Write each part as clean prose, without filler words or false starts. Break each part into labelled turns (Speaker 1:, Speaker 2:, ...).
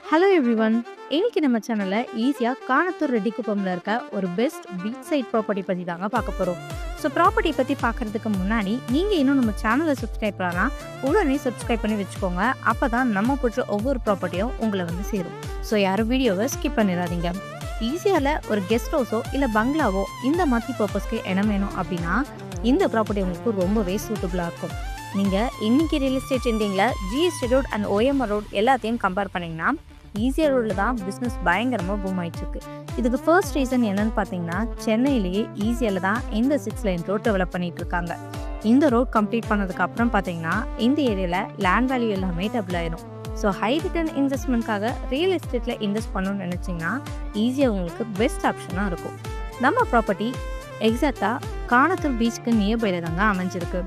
Speaker 1: Hello everyone. இன்னைக்கு நம்ம சேனல்ல ஈஸியா காணத்தூர் ரெட்டிக்குப்பம்ல இருக்க ஒரு பெஸ்ட் பீச் சைட் ப்ராப்பர்ட்டி பத்தி தாங்க பார்க்க போறோம். ஸோ ப்ராப்பர்ட்டி பத்தி பார்க்கறதுக்கு முன்னாடி நீங்க இன்னும் நம்ம சேனலை சப்ஸ்கிரைப் பண்ணலாம், உடனே சப்ஸ்கிரைப் பண்ணி வச்சுக்கோங்க. அப்பதான் நம்ம போடுற ஒவ்வொரு ப்ராப்பர்ட்டியும் உங்களை வந்து சேரும். ஸோ யாரும் வீடியோவை ஸ்கிப் பண்ணிடாதீங்க. ஈஸியால ஒரு கெஸ்ட் ஹவுஸோ இல்லை பங்களாவோ இந்த மாதிரி பர்பஸ்க்கு இடம் வேணும் அப்படின்னா இந்த ப்ராப்பர்ட்டி உங்களுக்கு ரொம்பவே சூட்டபுளாக இருக்கும். நீங்கள் இன்னைக்கு ரியல் எஸ்டேட் இண்டிங்கில் GST road and OMR road எல்லாத்தையும் கம்பேர் பண்ணிங்கன்னா ஈஸியாக ரோடில் தான் பிஸ்னஸ் பயங்கரமாக பூம் ஆயிடுச்சுருக்கு. இதுக்கு ஃபர்ஸ்ட் ரீசன் என்னன்னு பார்த்தீங்கன்னா, சென்னையிலேயே ஈஸியால தான் இந்த 6 லைன் ரோட் டெவலப் பண்ணிட்டு இருக்காங்க. இந்த ரோட் கம்ப்ளீட் பண்ணதுக்கு அப்புறம் பார்த்தீங்கன்னா இந்த ஏரியாவில் லேண்ட் வேல்யூ எல்லாமே டபுள் ஆயிடும். ஸோ ஹை ரிட்டர்ன் இன்வெஸ்ட்மெண்ட்காக ரியல் எஸ்டேட்டில் இன்வெஸ்ட் பண்ணணும்னு நினச்சிங்கன்னா ஈஸியாக உங்களுக்கு பெஸ்ட் ஆப்ஷனாக இருக்கும். நம்ம ப்ராப்பர்ட்டி எக்ஸாக்டாக காணத்தூர் பீச்சுக்கு நியர்பைல தாங்க அமைஞ்சிருக்கு.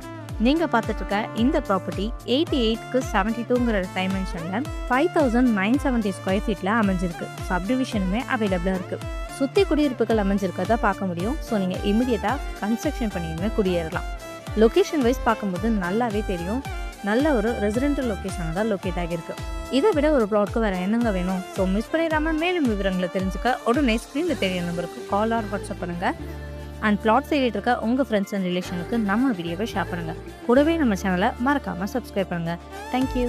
Speaker 1: நீங்கள் பார்த்துட்டு இருக்க இந்த ப்ராப்பர்ட்டி 88க்கு 72ங்கிற டைமென்ஷனில் 5970 ஸ்கொயர் ஃபீட்டில் அமைஞ்சிருக்கு. சப்டிவிஷனுமே அவைலபிளாக இருக்குது. சுற்றி குடியிருப்புகள் அமைஞ்சிருக்கிறத பார்க்க முடியும். ஸோ நீங்கள் இமீடியட்டாக கன்ஸ்ட்ரக்ஷன் பண்ணியுமே குடியேறலாம். லொக்கேஷன் வைஸ் பார்க்கும்போது நல்லாவே தெரியும், நல்ல ஒரு ரெசிடென்டல் லொக்கேஷனாக தான் லொக்கேட் ஆகியிருக்கு. இதை விட ஒரு ப்ளாட்க்கு வேறு என்னங்க வேணும்? ஸோ மிஸ் பண்ணிடாமல் மேலும் விவரங்களை தெரிஞ்சுக்க உடனே ஸ்க்ரீனில் தெரிய நம்பருக்கு கால் ஆர் வாட்ஸ்அப் பண்ணுங்கள். அண்ட் பிளாட் சைடில் இருக்க உங்கள் ஃப்ரெண்ட்ஸ் அண்ட் ரிலேஷனுக்கு நம்ம வீடியோவை ஷேர் பண்ணுங்கள். கூடவே நம்ம சேனலை மறக்காமல் சப்ஸ்கிரைப் பண்ணுங்கள். தேங்க்யூ.